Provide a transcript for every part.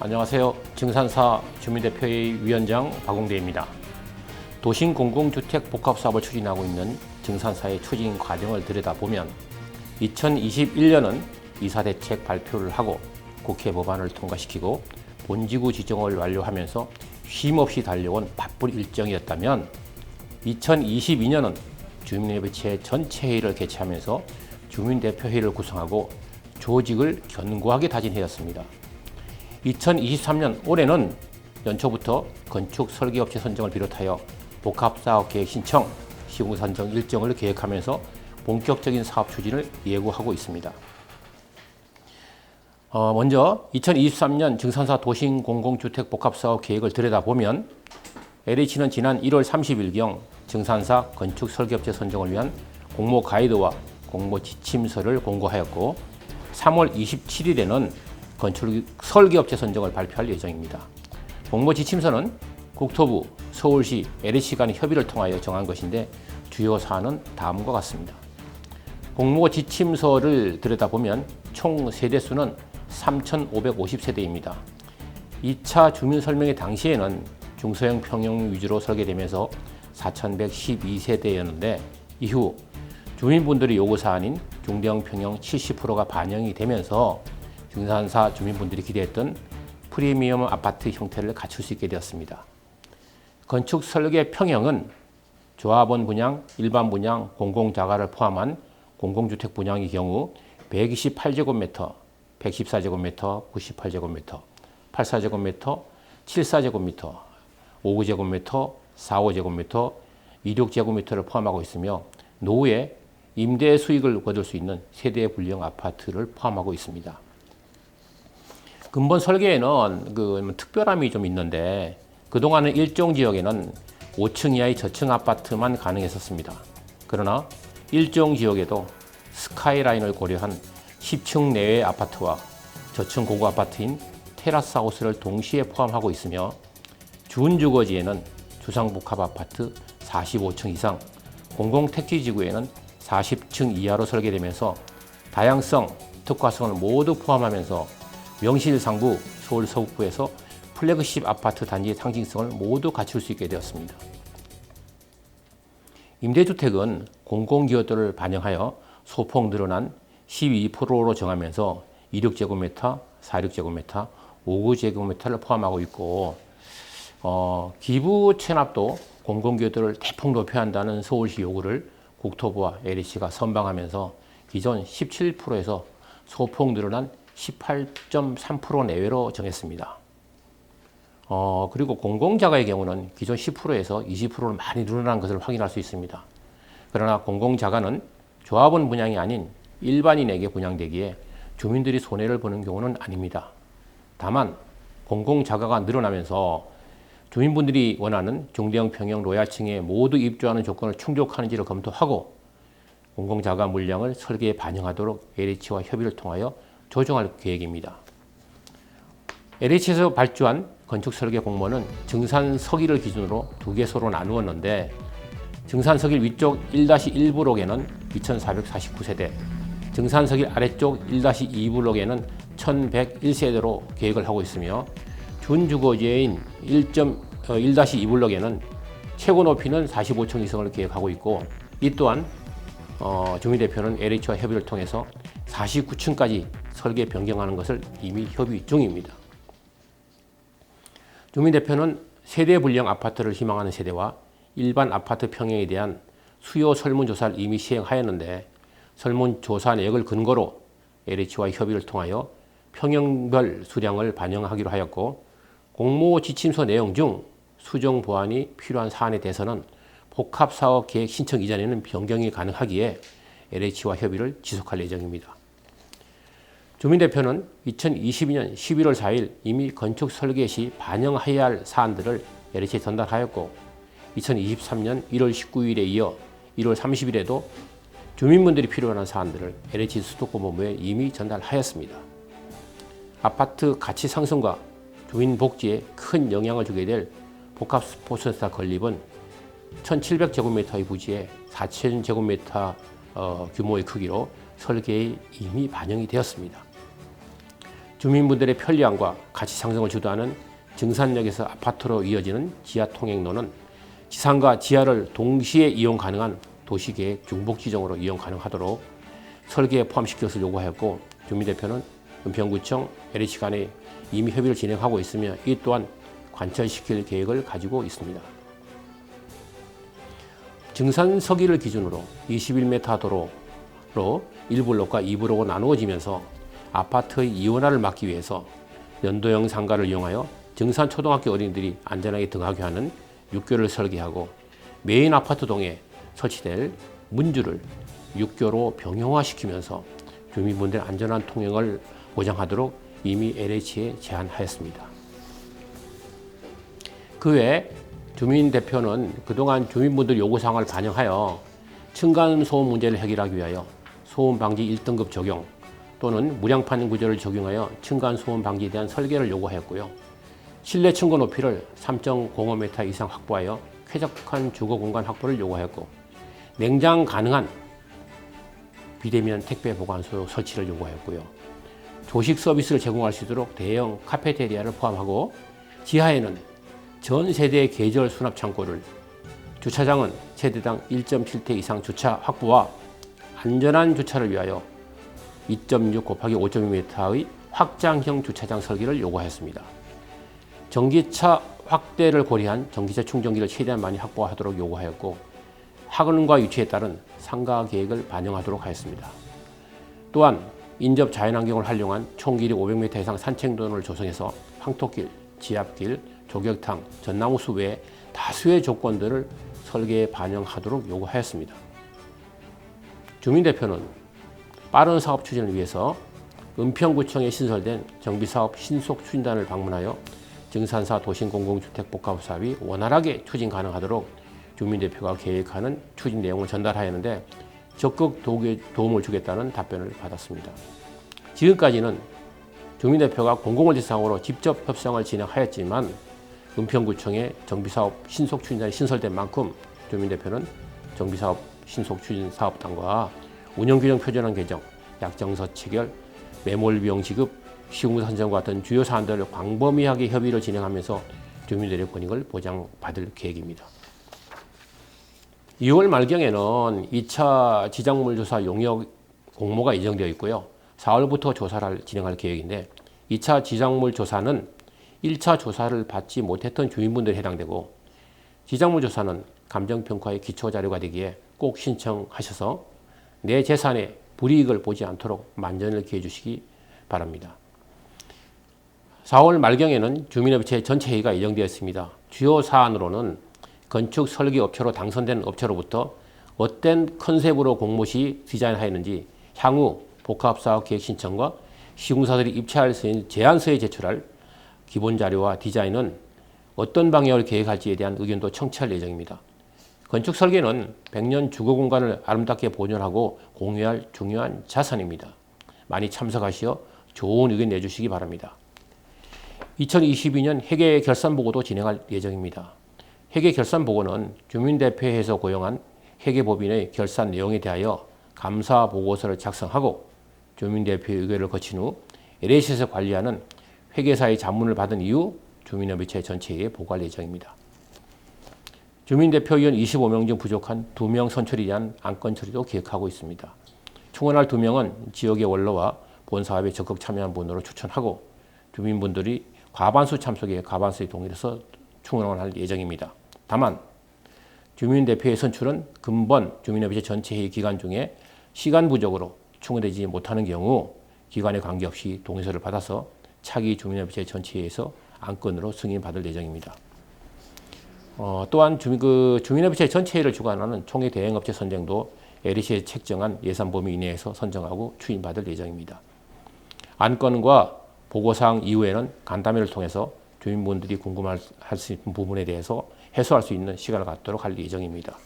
안녕하세요. 증산사 주민대표회의 위원장 박웅대입니다. 도심 공공주택 복합사업을 추진하고 있는 증산사의 추진 과정을 들여다보면 2021년은 이사대책 발표를 하고 국회 법안을 통과시키고 본지구 지정을 완료하면서 쉼없이 달려온 바쁜 일정이었다면 2022년은 주민협의체 전체 회의를 개최하면서 주민대표회의를 구성하고 조직을 견고하게 다진 해였습니다. 2023년 올해는 연초부터 건축 설계업체 선정을 비롯하여 복합사업계획 신청, 시공 선정 일정을 계획하면서 본격적인 사업 추진을 예고하고 있습니다. 먼저 2023년 증산사 도심 공공주택 복합사업 계획을 들여다보면 LH는 지난 1월 30일경 증산사 건축 설계업체 선정을 위한 공모 가이드와 공모 지침서를 공고하였고 3월 27일에는 건축 설계업체 선정을 발표할 예정입니다. 공모 지침서는 국토부, 서울시, LH 간의 협의를 통하여 정한 것인데 주요 사안은 다음과 같습니다. 공모 지침서를 들여다보면 총 세대수는 3,550세대입니다. 2차 주민설명회 당시에는 중소형 평형 위주로 설계되면서 4,112세대였는데 이후 주민분들의 요구사안인 중대형 평형 70%가 반영이 되면서 증산사 주민분들이 기대했던 프리미엄 아파트 형태를 갖출 수 있게 되었습니다. 건축 설계 평형은 조합원 분양, 일반 분양, 공공자가를 포함한 공공주택 분양의 경우 128제곱미터, 114제곱미터, 98제곱미터, 84제곱미터, 74제곱미터, 59제곱미터, 45제곱미터, 26제곱미터를 포함하고 있으며 노후에 임대 수익을 거둘 수 있는 세대 분양 아파트를 포함하고 있습니다. 근본 설계에는 특별함이 좀 있는데 그동안은 일정 지역에는 5층 이하의 저층 아파트만 가능했었습니다. 그러나 일정 지역에도 스카이라인을 고려한 10층 내외의 아파트와 저층 고급 아파트인 테라스 하우스를 동시에 포함하고 있으며 준주거지에는 주상복합 아파트 45층 이상, 공공택지지구에는 40층 이하로 설계되면서 다양성, 특화성을 모두 포함하면서 명실상부 서울 서북부에서 플래그십 아파트 단지의 상징성을 모두 갖출 수 있게 되었습니다. 임대주택은 공공기여도를 반영하여 소폭 늘어난 12%로 정하면서 26제곱미터, 46제곱미터, 59제곱미터를 포함하고 있고 기부 체납도 공공기여도를 대폭 높여야 한다는 서울시 요구를 국토부와 LH가 선방하면서 기존 17%에서 소폭 늘어난 18.3% 내외로 정했습니다. 그리고 공공자가의 경우는 기존 10%에서 20%로 많이 늘어난 것을 확인할 수 있습니다. 그러나 공공자가는 조합원 분양이 아닌 일반인에게 분양되기에 주민들이 손해를 보는 경우는 아닙니다. 다만 공공자가가 늘어나면서 주민분들이 원하는 중대형 평형 로얄층에 모두 입주하는 조건을 충족하는지를 검토하고 공공자가 물량을 설계에 반영하도록 LH와 협의를 통하여 조정할 계획입니다. LH에서 발주한 건축설계 공모는 증산서기를 기준으로 2개소로 나누었는데 증산서길 위쪽 1-1블록에는 2,449세대, 증산서길 아래쪽 1-2블록에는 1,101세대로 계획을 하고 있으며 준주거지인 1-2블록에는 최고 높이는 45층 이상을 계획하고 있고 이 또한 주민대표는 LH와 협의를 통해서 49층까지 설계 변경하는 것을 이미 협의 중입니다. 주민대표는 세대 분양 아파트를 희망하는 세대와 일반 아파트 평형에 대한 수요 설문조사를 이미 시행하였는데 설문조사 내역을 근거로 LH와 협의를 통하여 평형별 수량을 반영하기로 하였고 공모 지침서 내용 중 수정 보완이 필요한 사안에 대해서는 복합사업 계획 신청 이전에는 변경이 가능하기에 LH와 협의를 지속할 예정입니다. 주민대표는 2022년 11월 4일 이미 건축 설계 시 반영해야 할 사안들을 LH에 전달하였고 2023년 1월 19일에 이어 1월 30일에도 주민분들이 필요한 사안들을 LH 수도권본부에 이미 전달하였습니다. 아파트 가치 상승과 주민 복지에 큰 영향을 주게 될 복합스포츠센터 건립은 1,700제곱미터의 부지에 4,000제곱미터 규모의 크기로 설계에 이미 반영이 되었습니다. 주민분들의 편리함과 가치 상승을 주도하는 증산역에서 아파트로 이어지는 지하 통행로는 지상과 지하를 동시에 이용 가능한 도시계획 중복지정으로 이용 가능하도록 설계에 포함시킬 것을 요구하였고, 주민대표는 은평구청, LH 간에 이미 협의를 진행하고 있으며 이 또한 관철시킬 계획을 가지고 있습니다. 증산서기를 기준으로 21m 도로로 1블록과 2블록으로 나누어지면서 아파트의 이원화를 막기 위해서 연도형 상가를 이용하여 증산초등학교 어린이들이 안전하게 등하게 하는 육교를 설계하고, 메인 아파트 동에 설치될 문주를 육교로 병용화시키면서 주민분들의 안전한 통행을 보장하도록 이미 LH에 제안하였습니다. 그 외 주민대표는 그동안 주민분들 요구사항을 반영하여 층간소음 문제를 해결하기 위하여 소음방지 1등급 적용 또는 무량판 구조를 적용하여 층간소음 방지에 대한 설계를 요구하였고요. 실내 층고 높이를 3.05m 이상 확보하여 쾌적한 주거공간 확보를 요구하였고, 냉장 가능한 비대면 택배 보관소 설치를 요구하였고요. 조식 서비스를 제공할 수 있도록 대형 카페테리아를 포함하고, 지하에는 전 세대 계절 수납 창고를, 주차장은 세대당 1.7대 이상 주차 확보와 안전한 주차를 위하여 2.6×5.2m의 확장형 주차장 설계를 요구하였습니다. 전기차 확대를 고려한 전기차 충전기를 최대한 많이 확보하도록 요구하였고, 학원과 유치에 따른 상가 계획을 반영하도록 하였습니다. 또한 인접 자연환경을 활용한 총 길이 500m 이상 산책로를 조성해서 황토길, 지압길, 조격탕, 전나무숲 외에 다수의 조건들을 설계에 반영하도록 요구하였습니다. 주민대표는 빠른 사업 추진을 위해서 은평구청에 신설된 정비사업 신속추진단을 방문하여 증산사 도심공공주택복합사업이 원활하게 추진 가능하도록 주민대표가 계획하는 추진 내용을 전달하였는데 적극 도움을 주겠다는 답변을 받았습니다. 지금까지는 주민대표가 공공을 대상으로 직접 협상을 진행하였지만 은평구청의 정비사업 신속추진단이 신설된 만큼 주민대표는 정비사업 신속추진사업단과 운영규정 표준안 개정, 약정서 체결, 매몰비용 지급, 시공사 선정과 같은 주요 사안들을 광범위하게 협의를 진행하면서 주민들의 권익을 보장받을 계획입니다. 2월 말경에는 2차 지작물 조사 용역 공모가 예정되어 있고요. 4월부터 조사를 진행할 계획인데, 2차 지작물 조사는 1차 조사를 받지 못했던 주민분들에 해당되고, 지작물 조사는 감정평가의 기초자료가 되기에 꼭 신청하셔서 내 재산에 불이익을 보지 않도록 만전을 기해 주시기 바랍니다. 4월 말경에는 주민협의체 전체 회의가 예정되어 있습니다. 주요 사안으로는 건축 설계 업체로 당선된 업체로부터 어떤 컨셉으로 공모 시 디자인하였는지, 향후 복합사업 계획 신청과 시공사들이 입찰할 수 있는 제안서에 제출할 기본 자료와 디자인은 어떤 방향으로 계획할지에 대한 의견도 청취할 예정입니다. 건축 설계는 100년 주거 공간을 아름답게 보존하고 공유할 중요한 자산입니다. 많이 참석하시어 좋은 의견 내주시기 바랍니다. 2022년 회계 결산 보고도 진행할 예정입니다. 회계 결산 보고는 주민대표회에서 고용한 회계법인의 결산 내용에 대하여 감사 보고서를 작성하고 주민대표의 의결을 거친 후 LH에서 관리하는 회계사의 자문을 받은 이후 주민협의체 전체에 보고할 예정입니다. 주민대표위원 25명 중 부족한 2명 선출에 대한 안건 처리도 기획하고 있습니다. 충원할 2명은 지역의 원로와 본사업에 적극 참여한 분으로 추천하고, 주민분들이 과반수 참석에 과반수의 동의해서 충원을 할 예정입니다. 다만 주민대표의 선출은 근본 주민협의체 전체 회의 기간 중에 시간 부족으로 충원되지 못하는 경우 기간에 관계없이 동의서를 받아서 차기 주민협의체 전체 회의에서 안건으로 승인받을 예정입니다. 또한 주민협의체 전체 회의를 주관하는 총회 대행업체 선정도 LH에 책정한 예산 범위 이내에서 선정하고 추진받을 예정입니다. 안건과 보고사항 이후에는 간담회를 통해서 주민분들이 궁금할 수 있는 부분에 대해서 해소할 수 있는 시간을 갖도록 할 예정입니다.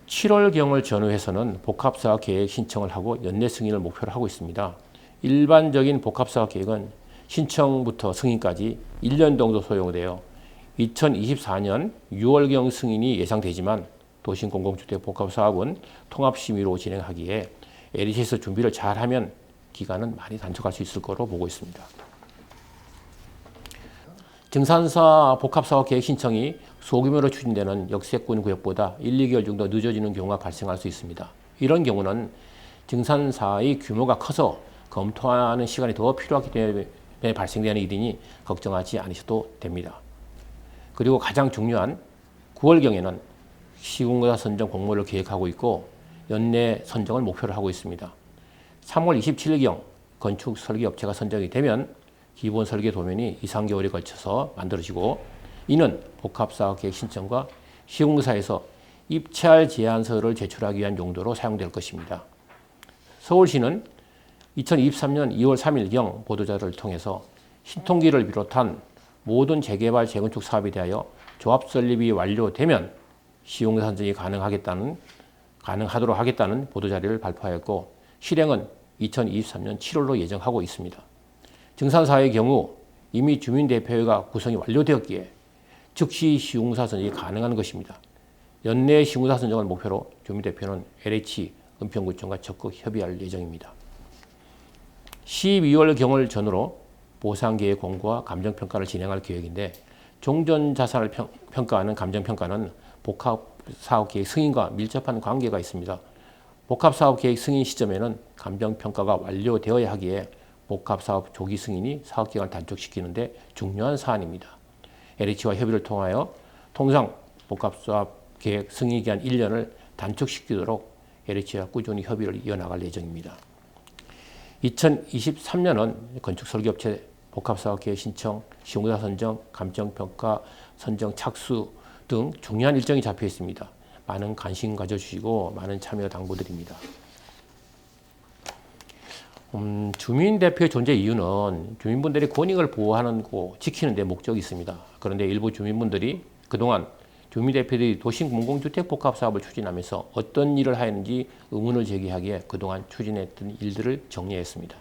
7월경을 전후해서는 복합사업 계획 신청을 하고 연내 승인을 목표로 하고 있습니다. 일반적인 복합사업 계획은 신청부터 승인까지 1년 정도 소요되어 2024년 6월경 승인이 예상되지만 도심공공주택 복합사업은 통합심의로 진행하기에 LH에서 준비를 잘하면 기간은 많이 단축할 수 있을 거로 보고 있습니다. 증산사 복합사업 계획 신청이 소규모로 추진되는 역세권 구역보다 1, 2개월 정도 늦어지는 경우가 발생할 수 있습니다. 이런 경우는 증산사의 규모가 커서 검토하는 시간이 더 필요하기 때문에 발생되는 일이니 걱정하지 않으셔도 됩니다. 그리고 가장 중요한 9월경에는 시공사 선정 공모를 계획하고 있고 연내 선정을 목표로 하고 있습니다. 3월 27일경 건축 설계 업체가 선정이 되면 기본 설계 도면이 2, 3개월에 걸쳐서 만들어지고 이는 복합사업 계획 신청과 시공사에서 입찰 제안서를 제출하기 위한 용도로 사용될 것입니다. 서울시는 2023년 2월 3일경 보도자를 통해서 신통기를 비롯한 모든 재개발 재건축 사업에 대하여 조합 설립이 완료되면 시공사 선정이 가능하도록 하겠다는 보도자료를 발표하였고 실행은 2023년 7월로 예정하고 있습니다. 증산사의 경우 이미 주민대표회가 구성이 완료되었기에 즉시 시공사 선정이 가능한 것입니다. 연내 시공사 선정을 목표로 주민대표는 LH 은평구청과 적극 협의할 예정입니다. 12월경을 전후로 보상계획 공고와 감정평가를 진행할 계획인데 종전자산을 평가하는 감정평가는 복합사업계획 승인과 밀접한 관계가 있습니다. 복합사업계획 승인 시점에는 감정평가가 완료되어야 하기에 복합사업 조기 승인이 사업기간을 단축시키는데 중요한 사안입니다. LH와 협의를 통하여 통상 복합사업계획 승인기간 1년을 단축시키도록 LH와 꾸준히 협의를 이어나갈 예정입니다. 2023년은 건축설계업체 복합사업계획 신청, 시공사 선정, 감정평가, 선정 착수 등 중요한 일정이 잡혀 있습니다. 많은 관심 가져주시고 많은 참여 당부드립니다. 주민대표의 존재 이유는 주민분들의 권익을 보호하는 거 지키는 데 목적이 있습니다. 그런데 일부 주민분들이 그동안 주민대표들이 도시공공주택 복합사업을 추진하면서 어떤 일을 하였는지 의문을 제기하기에 그동안 추진했던 일들을 정리했습니다.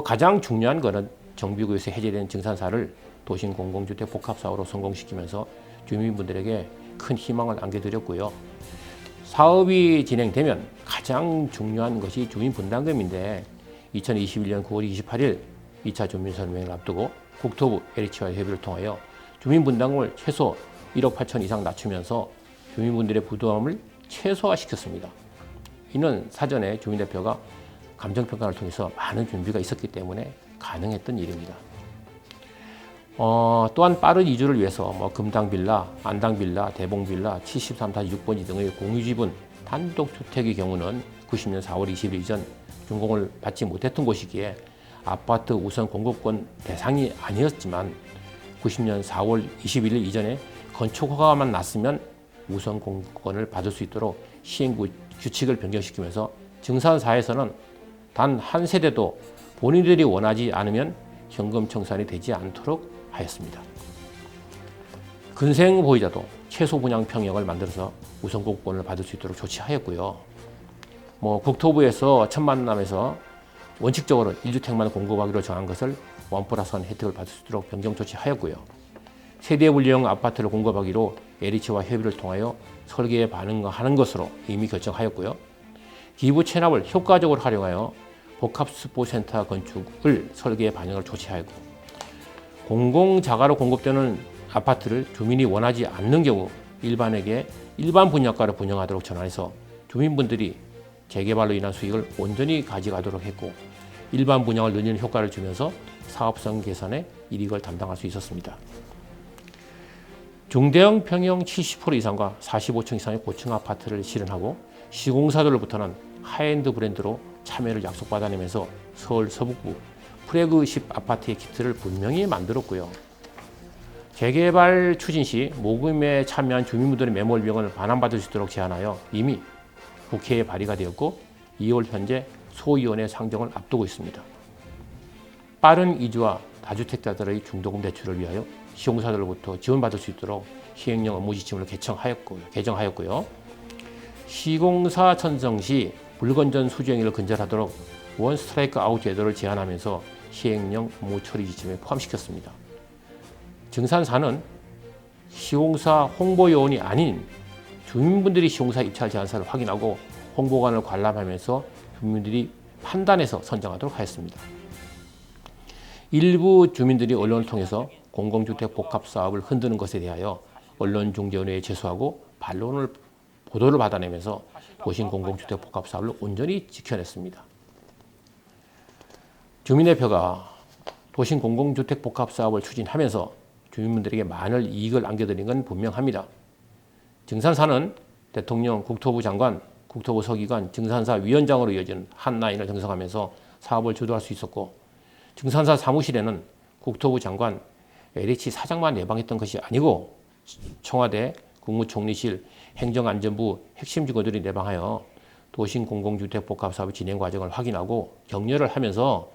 가장 중요한 것은 정비구에서 해제된 증산사를 도시공공주택 복합사업으로 성공시키면서 주민분들에게 큰 희망을 안겨드렸고요. 사업이 진행되면 가장 중요한 것이 주민분담금인데 2021년 9월 28일 2차 주민설명회를 앞두고 국토부 LH와의 협의를 통하여 주민분담금을 최소 1억 8천 이상 낮추면서 주민분들의 부담을 최소화시켰습니다. 이는 사전에 주민대표가 감정평가를 통해서 많은 준비가 있었기 때문에 가능했던 일입니다. 또한 빠른 이주를 위해서 금당빌라, 안당빌라, 대봉빌라, 73-6번지 등의 공유지분 단독주택의 경우는 90년 4월 20일 이전 준공을 받지 못했던 곳이기에 아파트 우선 공급권 대상이 아니었지만 90년 4월 21일 이전에 건축허가만 났으면 우선 공급권을 받을 수 있도록 시행 규칙을 변경시키면서 증산사에서는 단 한 세대도 본인들이 원하지 않으면 현금 청산이 되지 않도록 하였습니다. 근생 보유자도 최소 분양 평형을 만들어서 우선 공급권을 받을 수 있도록 조치하였고요. 국토부에서 첫 만남에서 원칙적으로 1주택만 공급하기로 정한 것을 1+1 혜택을 받을 수 있도록 변경 조치하였고요. 세대 분리형 아파트를 공급하기로 LH와 협의를 통하여 설계에 반영하는 것으로 이미 결정하였고요. 기부 체납을 효과적으로 활용하여 복합스포센터 건축을 설계에 반영을 조치하였고 공공자가로 공급되는 아파트를 주민이 원하지 않는 경우 일반에게 일반 분양가로 분양하도록 전환해서 주민분들이 재개발로 인한 수익을 온전히 가져가도록 했고 일반 분양을 늘리는 효과를 주면서 사업성 개선에 이익을 담당할 수 있었습니다. 중대형 평형 70% 이상과 45층 이상의 고층 아파트를 실현하고 시공사들로부터는 하이엔드 브랜드로 참여를 약속받아내면서 서울 서북부 프래그십 아파트의 키트를 분명히 만들었고요. 재개발 추진 시 모금에 참여한 주민분들의 매몰 비용을 반환받을 수 있도록 제안하여 이미 국회에 발의가 되었고 2월 현재 소위원회 상정을 앞두고 있습니다. 빠른 이주와 다주택자들의 중도금 대출을 위하여 시공사들로부터 지원받을 수 있도록 시행령 업무 지침을 개정하였고요. 시공사 선정 시 불건전 수주행위를 근절하도록 원 스트라이크 아웃 제도를 제한하면서 시행령 업무 처리 지침에 포함시켰습니다. 증산사는 시공사 홍보요원이 아닌 주민분들이 시공사 입찰 제안서를 확인하고 홍보관을 관람하면서 주민들이 판단해서 선정하도록 하였습니다. 일부 주민들이 언론을 통해서 공공주택 복합 사업을 흔드는 것에 대하여 언론중재원회에 제소하고 반론을 보도를 받아내면서 도심 공공주택 복합 사업을 온전히 지켜냈습니다. 주민대표가 도심 공공주택 복합 사업을 추진하면서 주민분들에게 많은 이익을 안겨드린 건 분명합니다. 증산사는 대통령, 국토부 장관, 국토부 서기관, 증산사 위원장으로 이어지는 한 라인을 형성하면서 사업을 주도할 수 있었고, 증산사 사무실에는 국토부 장관, LH 사장만 내방했던 것이 아니고 청와대, 국무총리실, 행정안전부 핵심 직원들이 내방하여 도심 공공주택 복합 사업 진행 과정을 확인하고 격려를 하면서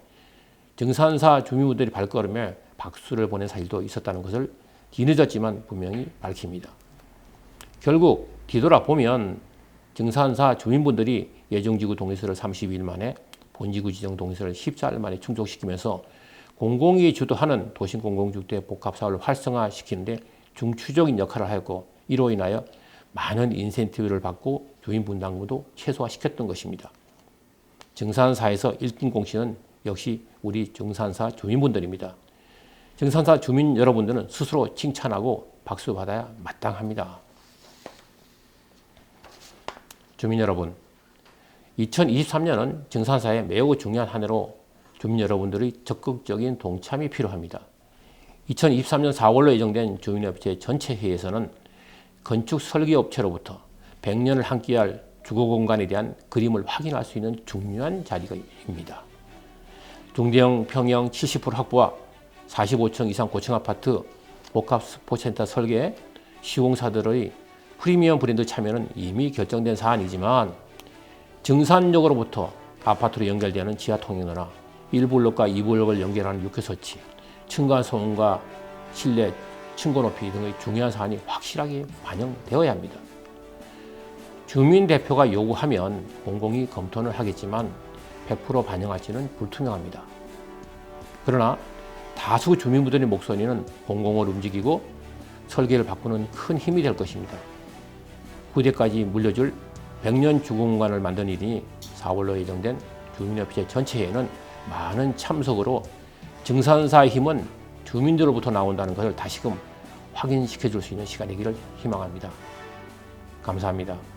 증산사 주민분들이 발걸음에 박수를 보낸 사실도 있었다는 것을 뒤늦었지만 분명히 밝힙니다. 결국 뒤돌아보면 증산사 주민분들이 예정지구 동의서를 32일 만에 본지구 지정 동의서를 14일 만에 충족시키면서 공공이 주도하는 도심 공공주택 복합 사업을 활성화시키는데 중추적인 역할을 하였고, 이로 인하여 많은 인센티브를 받고 주민 분담금도 최소화시켰던 것입니다. 증산사에서 1등 공신은 역시 우리 증산사 주민분들입니다. 증산사 주민 여러분들은 스스로 칭찬하고 박수 받아야 마땅합니다. 주민 여러분, 2023년은 증산사에 매우 중요한 한 해로 주민 여러분들의 적극적인 동참이 필요합니다. 2023년 4월로 예정된 주민협의체 전체 회의에서는 건축 설계업체로부터 100년을 함께할 주거공간에 대한 그림을 확인할 수 있는 중요한 자리입니다. 중대형 평형 70% 확보와 45층 이상 고층 아파트 복합 스포센터 설계 시공사들의 프리미엄 브랜드 참여는 이미 결정된 사안이지만, 증산역으로부터 아파트로 연결되는 지하 통행로나 1블록과 2블록을 연결하는 육회 설치, 층간 소음과 실내 층고 높이 등의 중요한 사안이 확실하게 반영되어야 합니다. 주민 대표가 요구하면 공공이 검토를 하겠지만 100% 반영할지는 불투명합니다. 그러나 다수 주민분들의 목소리는 공공을 움직이고 설계를 바꾸는 큰 힘이 될 것입니다. 후대까지 물려줄 100년 주거공간을 만드는 일이니 4월로 예정된 주민협의체 전체회에는 많은 참석으로 증산사의 힘은 주민들로부터 나온다는 것을 다시금 확인시켜 줄 수 있는 시간이기를 희망합니다. 감사합니다.